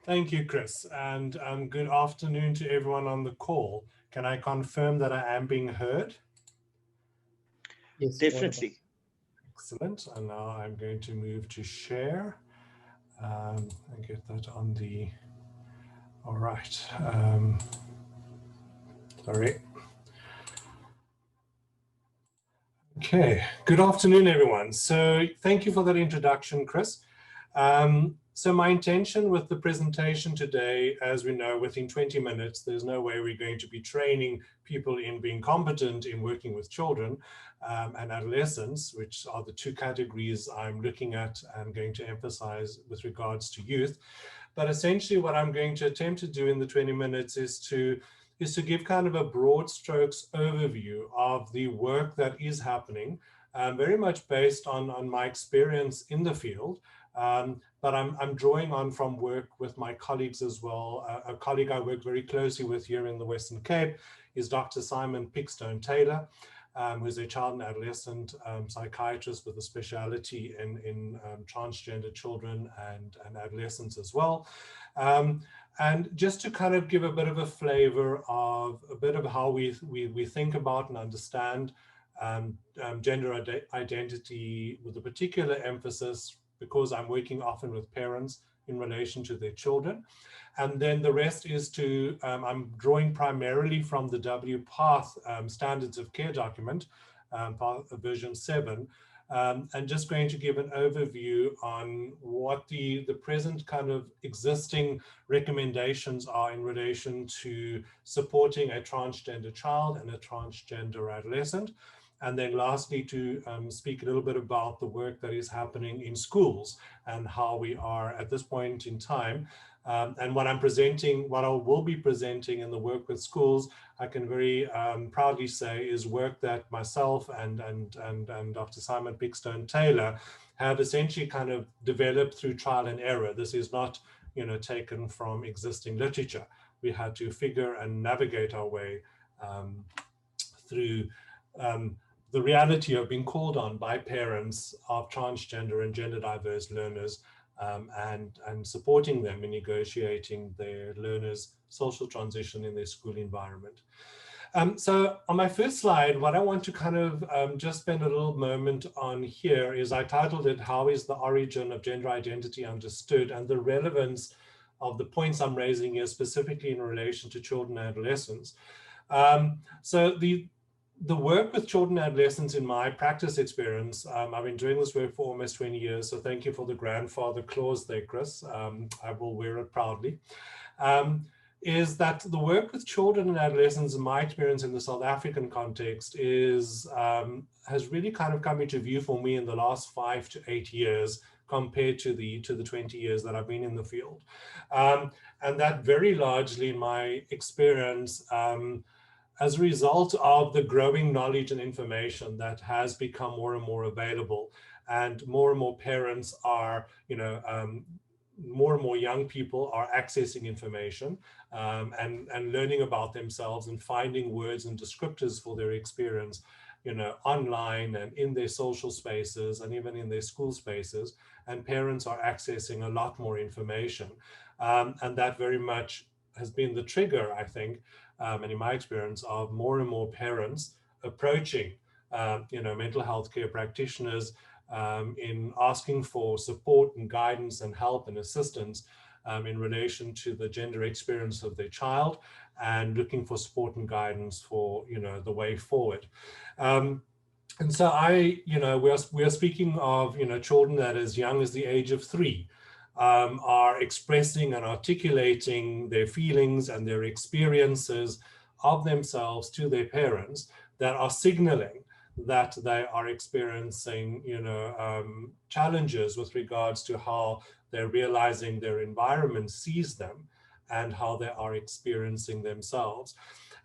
Thank you, Chris, and good afternoon to everyone on the call. Can I confirm that I am being heard? Yes, audible. Definitely. Excellent. And now I'm going to move to share and get that on the, all right. Sorry. Okay, good afternoon, everyone. So thank you for that introduction, Chris. So my intention with the presentation today, as we know, within 20 minutes, there's no way we're going to be training people in being competent in working with children and adolescents, which are the two categories I'm looking at and going to emphasize with regards to youth. But essentially what I'm going to attempt to do in the 20 minutes is to give kind of a broad strokes overview of the work that is happening, very much based on my experience in the field. But I'm drawing on from work with my colleagues as well. A colleague I work very closely with here in the Western Cape is Dr. Simon Pickstone-Taylor, who's a child and adolescent psychiatrist with a specialty in transgender children and adolescents as well. And just to kind of give a bit of a flavor of a bit of how we think about and understand gender identity, with a particular emphasis, because I'm working often with parents in relation to their children. And then the rest is to, I'm drawing primarily from the WPATH Standards of Care document, version 7, and just going to give an overview on what the present kind of existing recommendations are in relation to supporting a transgender child and a transgender adolescent. And then lastly, to speak a little bit about the work that is happening in schools and how we are at this point in time. And what I'm presenting, what I will be presenting in the work with schools, I can very proudly say is work that myself and Dr. Simon Pickstone-Taylor have essentially kind of developed through trial and error. This is not, taken from existing literature. We had to figure and navigate our way through the reality of being called on by parents of transgender and gender diverse learners and supporting them in negotiating their learners' social transition in their school environment. So on my first slide, what I want to kind of just spend a little moment on here is I titled it, How is the Origin of Gender Identity Understood, and the relevance of the points I'm raising here specifically in relation to children and adolescents. So the work with children and adolescents in my practice experience, I've been doing this work for almost 20 years, so thank you for the grandfather clause there, Chris. I will wear it proudly. Is that the work with children and adolescents, in my experience in the South African context, is has really kind of come into view for me in the last 5 to 8 years compared to the 20 years that I've been in the field. And that very largely, in my experience, as a result of the growing knowledge and information that has become more and more available, and more parents are, more and more young people are accessing information and learning about themselves and finding words and descriptors for their experience, online and in their social spaces and even in their school spaces. And parents are accessing a lot more information. And that very much has been the trigger, I think, and in my experience, of more and more parents approaching, mental health care practitioners in asking for support and guidance and help and assistance in relation to the gender experience of their child, and looking for support and guidance for, the way forward. And so we are speaking of, children that as young as the age of 3 are expressing and articulating their feelings and their experiences of themselves to their parents that are signaling that they are experiencing, challenges with regards to how they're realizing their environment sees them and how they are experiencing themselves.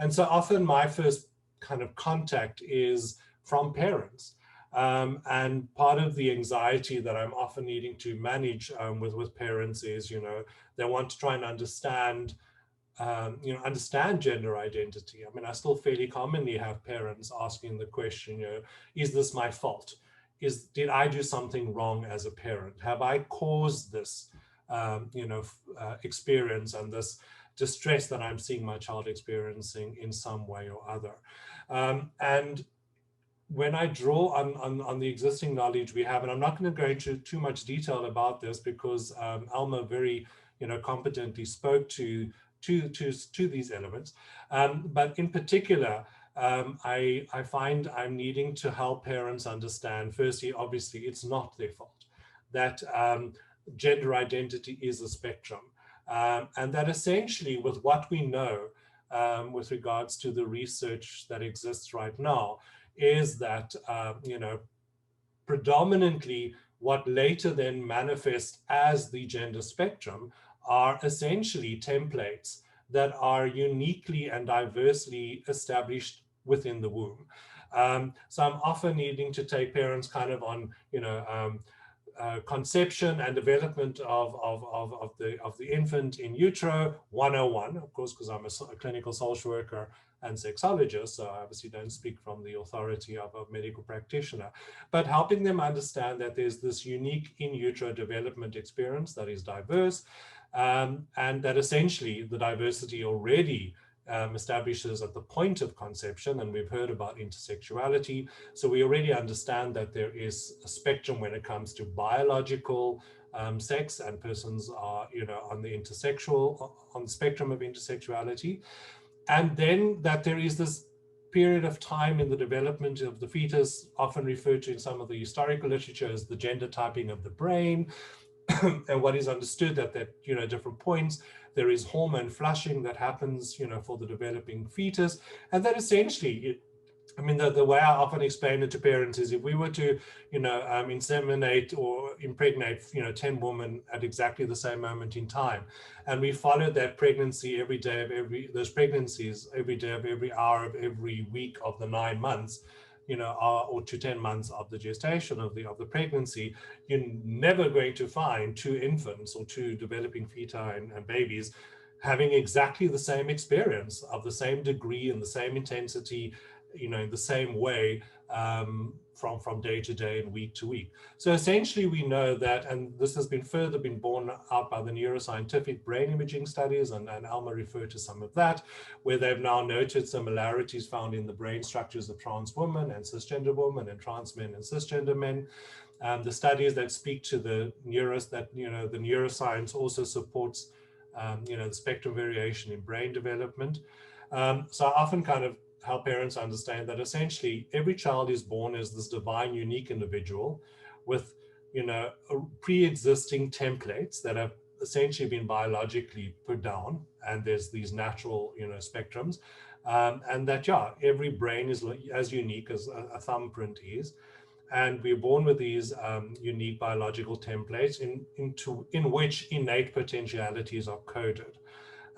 And so often my first kind of contact is from parents. And part of the anxiety that I'm often needing to manage with parents is, they want to try and understand gender identity. I mean, I still fairly commonly have parents asking the question, is this my fault? Did I do something wrong as a parent? Have I caused this? experience and this distress that I'm seeing my child experiencing in some way or other. And when I draw on the existing knowledge we have, and I'm not going to go into too much detail about this because Alma very competently spoke to these elements, but in particular, I find I'm needing to help parents understand, firstly, obviously, it's not their fault, that gender identity is a spectrum, and that essentially with what we know with regards to the research that exists right now, is that, predominantly what later then manifests as the gender spectrum are essentially templates that are uniquely and diversely established within the womb. So I'm often needing to take parents kind of on, conception and development of the infant in utero 101, of course, because I'm a clinical social worker and sexologist, so I obviously don't speak from the authority of a medical practitioner, but helping them understand that there's this unique in utero development experience that is diverse, and that essentially the diversity already establishes at the point of conception, and we've heard about intersexuality. So we already understand that there is a spectrum when it comes to biological sex, and persons are, on the spectrum of intersexuality. And then that there is this period of time in the development of the fetus, often referred to in some of the historical literature as the gender typing of the brain, and what is understood at that, different points, there is hormone flushing that happens, for the developing fetus. And that essentially, the way I often explain it to parents is if we were to, inseminate or impregnate, 10 women at exactly the same moment in time, and we followed that pregnancy every day of those pregnancies every day of every hour of every week of the 9 months, or to 10 months of the gestation of the pregnancy, you're never going to find two infants or two developing feti and babies having exactly the same experience of the same degree and the same intensity, in the same way, from day to day and week to week. So essentially we know that, and this has been further borne out by the neuroscientific brain imaging studies, and Alma referred to some of that, where they've now noted similarities found in the brain structures of trans women and cisgender women and trans men and cisgender men. The studies that speak to the neuroscience also supports, the spectrum variation in brain development. So I often kind of help parents understand that essentially every child is born as this divine, unique individual with, pre-existing templates that have essentially been biologically put down, and there's these natural, spectrums, and that, every brain is as unique as a thumbprint is. And we're born with these unique biological templates in which innate potentialities are coded.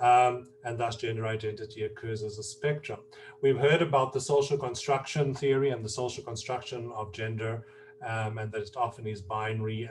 And thus gender identity occurs as a spectrum. We've heard about the social construction theory and the social construction of gender, and that it often is binary,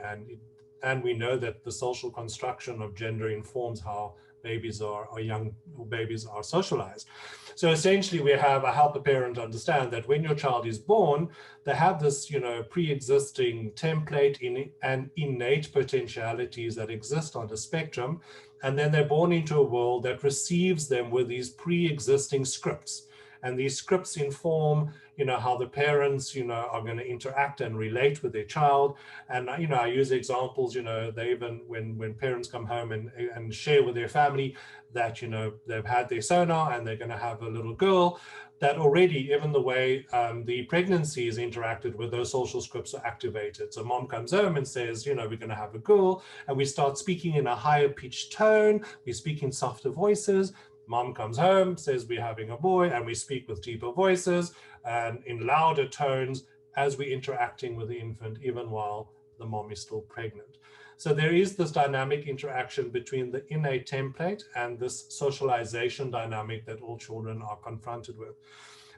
and we know that the social construction of gender informs how young babies are socialized. So essentially I help a parent understand that when your child is born, they have this, pre-existing template and innate potentialities that exist on the spectrum. And then they're born into a world that receives them with these pre-existing scripts. And these scripts inform, how the parents, are going to interact and relate with their child. And, I use examples, they even, when parents come home and share with their family that, they've had their sonar and they're going to have a little girl, that already, even the way the pregnancy is interacted with, those social scripts are activated. So mom comes home and says, we're going to have a girl, and we start speaking in a higher pitched tone, we speak in softer voices. Mom comes home, says we're having a boy, and we speak with deeper voices and in louder tones as we're interacting with the infant, even while the mom is still pregnant. So there is this dynamic interaction between the innate template and this socialization dynamic that all children are confronted with.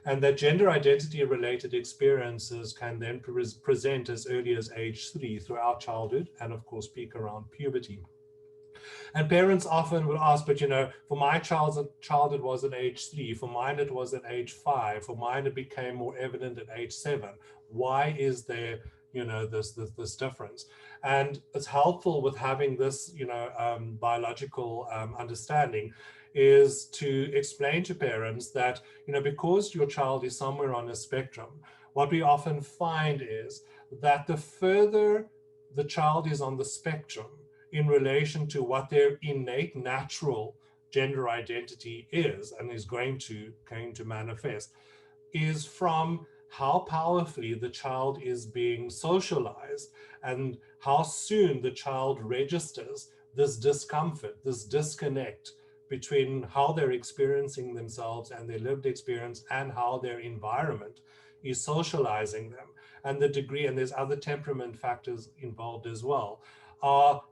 And that gender identity related experiences can then present as early as age 3 throughout childhood, and of course peak around puberty. And parents often will ask, but for my child it was at age 3, for mine it was at age 5, for mine it became more evident at age 7. Why is there, this difference. And it's helpful with having this, biological understanding, is to explain to parents that, because your child is somewhere on a spectrum, what we often find is that the further the child is on the spectrum in relation to what their innate natural gender identity is and is going to manifest, is from how powerfully the child is being socialized and how soon the child registers this discomfort, this disconnect between how they're experiencing themselves and their lived experience and how their environment is socializing them, and the degree, and there's other temperament factors involved as well.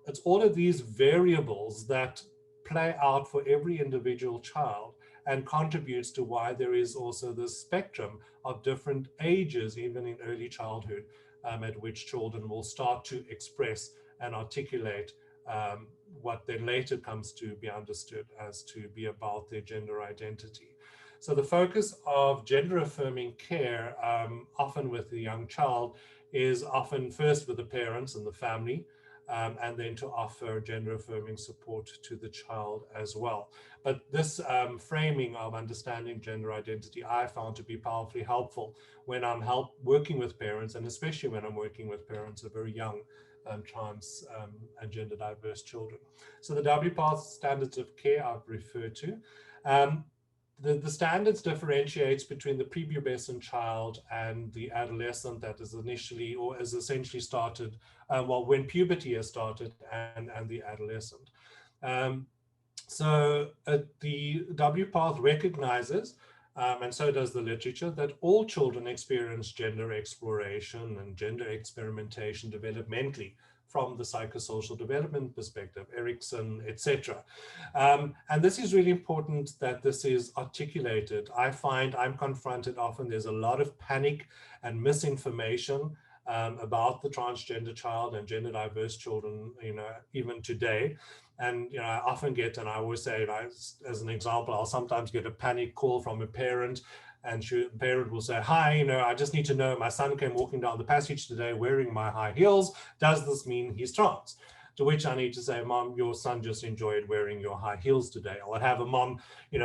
It's all of these variables that play out for every individual child and contributes to why there is also this spectrum of different ages, even in early childhood, at which children will start to express and articulate what then later comes to be understood as to be about their gender identity. So the focus of gender affirming care, often with the young child, is often first with the parents and the family, and then to offer gender affirming support to the child as well. But this framing of understanding gender identity, I found to be powerfully helpful when I'm working with parents, and especially when I'm working with parents of very young trans and gender diverse children. So the WPATH standards of care I've referred to. The standards differentiates between the prepubescent child and the adolescent that is initially, or is essentially started, when puberty has started, and the adolescent. So the WPATH recognizes, and so does the literature, that all children experience gender exploration and gender experimentation developmentally from the psychosocial development perspective, Erikson, etc. And this is really important that this is articulated. I find I'm confronted often, there's a lot of panic and misinformation about the transgender child and gender diverse children, even today. And I often get, and I always say, as an example, I'll sometimes get a panic call from a parent, and the parent will say, "Hi, I just need to know, my son came walking down the passage today wearing my high heels. Does this mean he's trans?" To which I need to say, "Mom, your son just enjoyed wearing your high heels today." I would have a mom,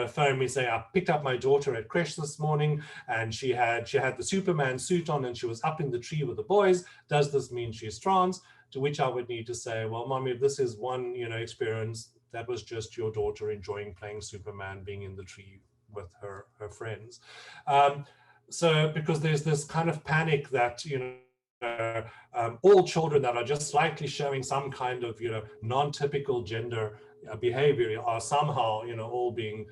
phone me, say, "I picked up my daughter at creche this morning and she had the Superman suit on and she was up in the tree with the boys. Does this mean she's trans?" To which I would need to say, "Well, Mom, if this is one, experience, that was just your daughter enjoying playing Superman, being in the tree with her friends." So because there's this kind of panic that, all children that are just slightly showing some kind of, non-typical gender behavior are somehow, all being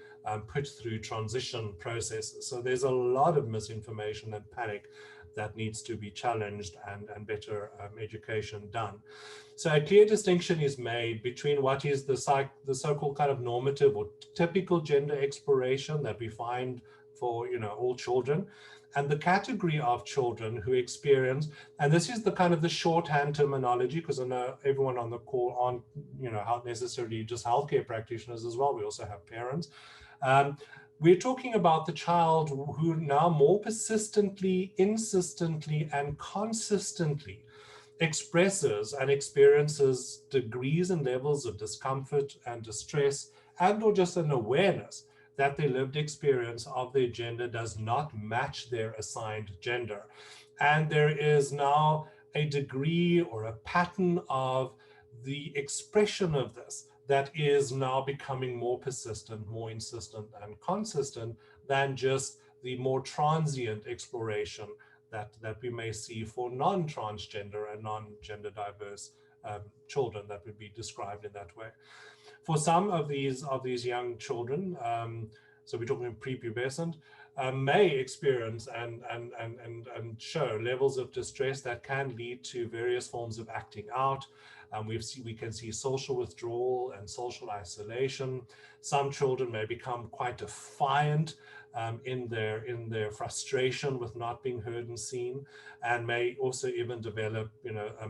put through transition processes. So there's a lot of misinformation and panic that needs to be challenged and better education done. So a clear distinction is made between what is the so-called kind of normative or typical gender exploration that we find for all children, and the category of children who experience, and this is the kind of the shorthand terminology, because I know everyone on the call aren't not necessarily just healthcare practitioners as well. We also have parents. We're talking about the child who now more persistently, insistently, and consistently expresses and experiences degrees and levels of discomfort and distress, and or just an awareness that their lived experience of their gender does not match their assigned gender. And there is now a degree or a pattern of the expression of this that is now becoming more persistent, more insistent, and consistent than just the more transient exploration that we may see for non-transgender and non-gender diverse children that would be described in that way. For some of these young children, so we're talking prepubescent, may experience and show levels of distress that can lead to various forms of acting out. We can see social withdrawal and social isolation. Some children may become quite defiant in their frustration with not being heard and seen, and may also even develop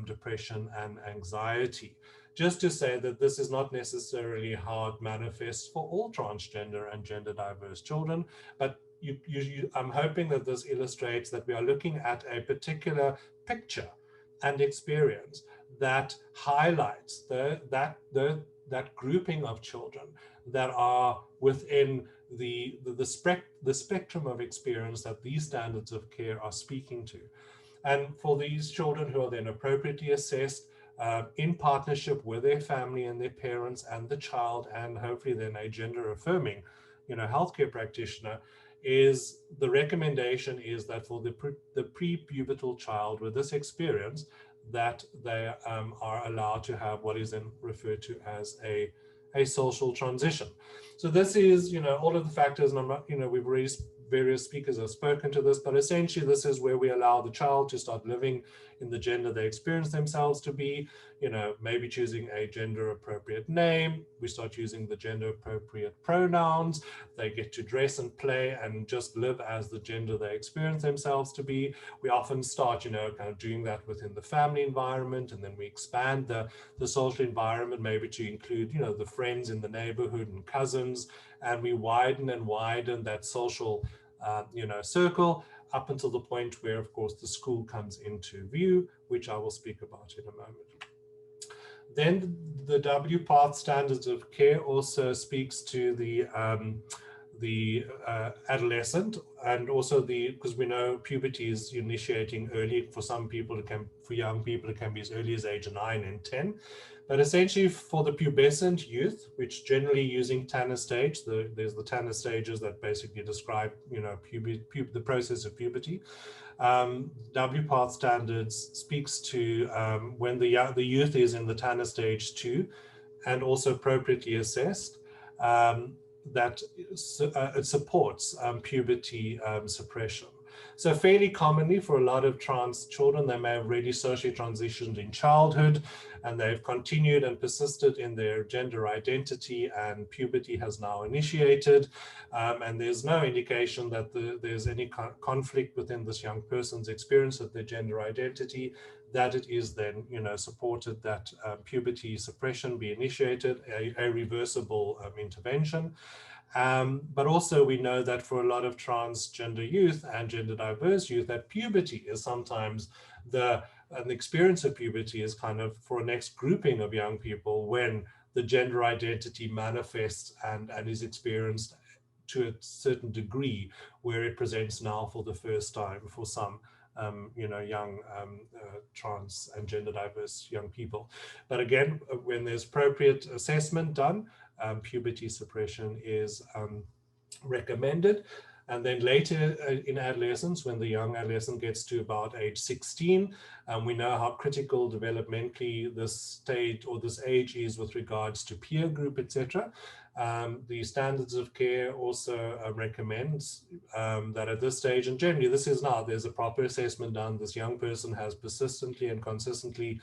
depression and anxiety. Just to say that this is not necessarily how it manifests for all transgender and gender diverse children, but I'm hoping that this illustrates that we are looking at a particular picture and experience that highlights that grouping of children that are within the spectrum of experience that these standards of care are speaking to. And for these children who are then appropriately assessed in partnership with their family and their parents and the child, and hopefully then a gender affirming, healthcare practitioner, is the recommendation is that for the pre-pubertal child with this experience, that they are allowed to have what is then referred to as a social transition. So this is, all of the factors, and I'm not, we've already, various speakers have spoken to this, but essentially this is where we allow the child to start living in the gender they experience themselves to be, maybe choosing a gender appropriate name. We start using the gender appropriate pronouns. They get to dress and play and just live as the gender they experience themselves to be. We often start, kind of doing that within the family environment, and then we expand the social environment maybe to include, the friends in the neighborhood and cousins, and we widen and widen that social circle up until the point where, of course, the school comes into view, which I will speak about in a moment. Then the WPATH standards of care also speaks to the adolescent, and also because we know puberty is initiating early. For some people, for young people, it can be as early as age 9 and 10. But essentially for the pubescent youth, which generally using Tanner stage, there's the Tanner stages that basically describe, the process of puberty. WPATH standards speaks to when the youth is in the Tanner stage 2 and also appropriately assessed, that it supports puberty suppression. So fairly commonly for a lot of trans children, they may have really socially transitioned in childhood, and they've continued and persisted in their gender identity, and puberty has now initiated, and there's no indication that there's any conflict within this young person's experience of their gender identity, that it is then, supported that puberty suppression be initiated, a reversible intervention. But also we know that for a lot of transgender youth and gender diverse youth, that puberty is sometimes the experience of puberty is kind of for a next grouping of young people when the gender identity manifests and is experienced to a certain degree, where it presents now for the first time for some young trans and gender diverse young people. But again, when there's appropriate assessment done, puberty suppression is recommended. And then later in adolescence, when the young adolescent gets to about age 16, we know how critical developmentally this stage or this age is with regards to peer group, etc. The standards of care also recommends that at this stage, and generally this is now, there's a proper assessment done, this young person has persistently and consistently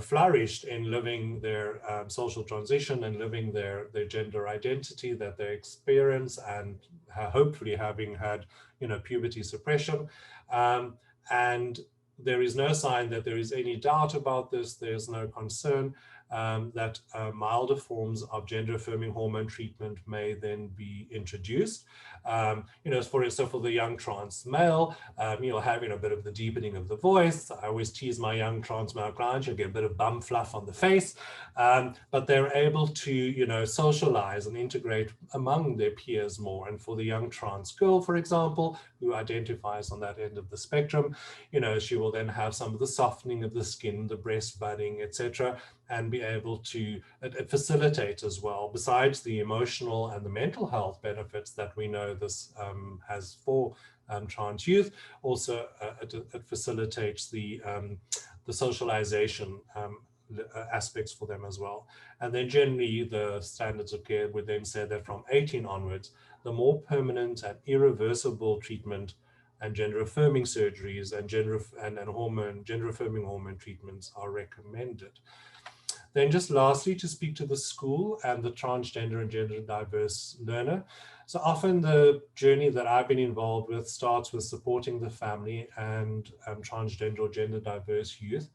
flourished in living their social transition and living their gender identity that they experience, and hopefully having had, puberty suppression. And there is no sign that there is any doubt about this. There's no concern that milder forms of gender affirming hormone treatment may then be introduced. So for the young trans male, having a bit of the deepening of the voice. I always tease my young trans male clients, you'll get a bit of bum fluff on the face, but they're able to, socialize and integrate among their peers more. And for the young trans girl, for example, who identifies on that end of the spectrum, she will then have some of the softening of the skin, the breast budding, etc., and be able to facilitate as well, besides the emotional and the mental health benefits that we know this has for trans youth. Also, it facilitates the socialization aspects for them as well. And then generally the standards of care would then say that from 18 onwards, the more permanent and irreversible treatment and gender affirming surgeries and gender affirming hormone treatments are recommended. Then just lastly, to speak to the school and the transgender and gender diverse learner. So often the journey that I've been involved with starts with supporting the family and transgender or gender diverse youth,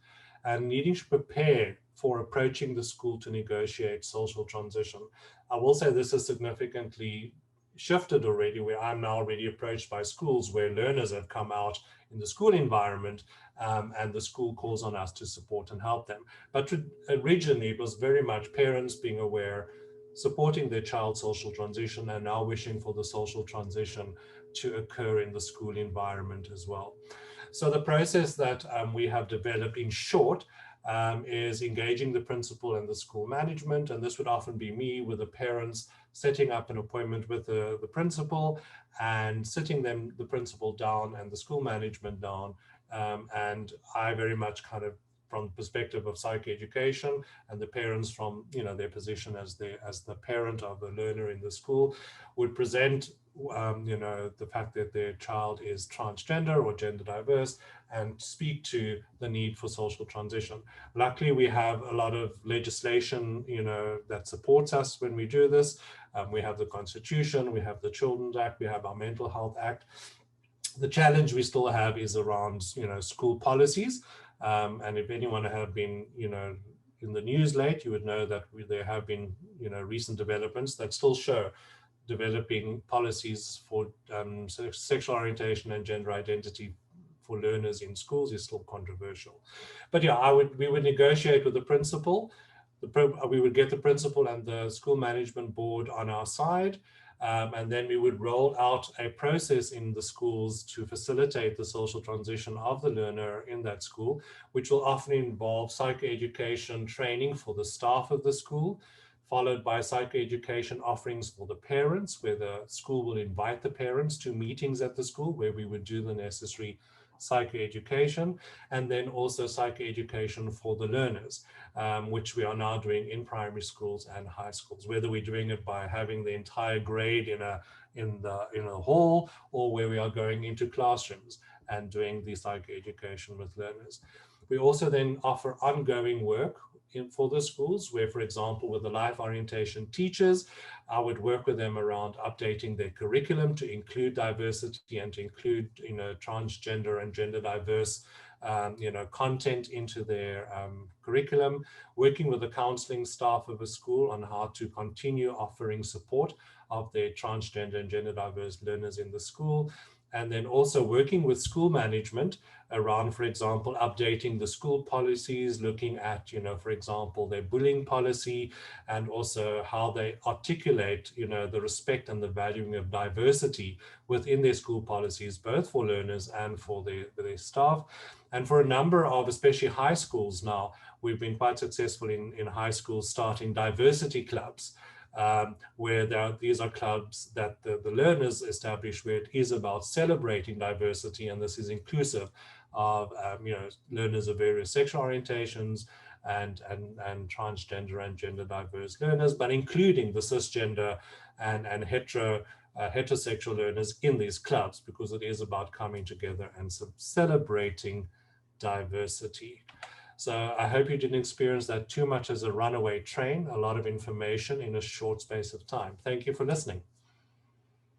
and needing to prepare for approaching the school to negotiate social transition. I will say this is significantly shifted already, where I'm now already approached by schools where learners have come out in the school environment, and the school calls on us to support and help them. But originally it was very much parents being aware, supporting their child's social transition, and now wishing for the social transition to occur in the school environment as well. So the process that we have developed, in short, is engaging the principal and the school management, and this would often be me with the parents setting up an appointment with the principal and sitting the principal down and the school management down, and I very much kind of from the perspective of psychoeducation, and the parents from their position as the parent of the learner in the school would present the fact that their child is transgender or gender diverse, and speak to the need for social transition. Luckily, we have a lot of legislation, that supports us when we do this. We have the Constitution, we have the Children's Act, we have our Mental Health Act. The challenge we still have is around, school policies. And if anyone have been, in the news late, you would know that there have been, recent developments that still show developing policies for sexual orientation and gender identity for learners in schools is still controversial. But yeah, we would negotiate with the principal. We would get the principal and the school management board on our side. And then we would roll out a process in the schools to facilitate the social transition of the learner in that school, which will often involve psychoeducation training for the staff of the school, followed by psychoeducation offerings for the parents, where the school will invite the parents to meetings at the school where we would do the necessary psychoeducation, and then also psychoeducation for the learners, which we are now doing in primary schools and high schools, whether we're doing it by having the entire grade in a hall, or where we are going into classrooms and doing the psychoeducation with learners. We also then offer ongoing work for the schools, where, for example, with the life orientation teachers, I would work with them around updating their curriculum to include diversity and to include, transgender and gender diverse, content into their curriculum, working with the counseling staff of a school on how to continue offering support of their transgender and gender diverse learners in the school. And then also working with school management around, for example, updating the school policies, looking at, for example, their bullying policy, and also how they articulate, the respect and the valuing of diversity within their school policies, both for learners and for their staff. And for a number of, especially high schools now, we've been quite successful in high schools starting diversity clubs. Where these are clubs that the learners establish, where it is about celebrating diversity, and this is inclusive of learners of various sexual orientations and transgender and gender diverse learners, but including the cisgender and heterosexual learners in these clubs, because it is about coming together and celebrating diversity. So I hope you didn't experience that too much as a runaway train, a lot of information in a short space of time. Thank you for listening.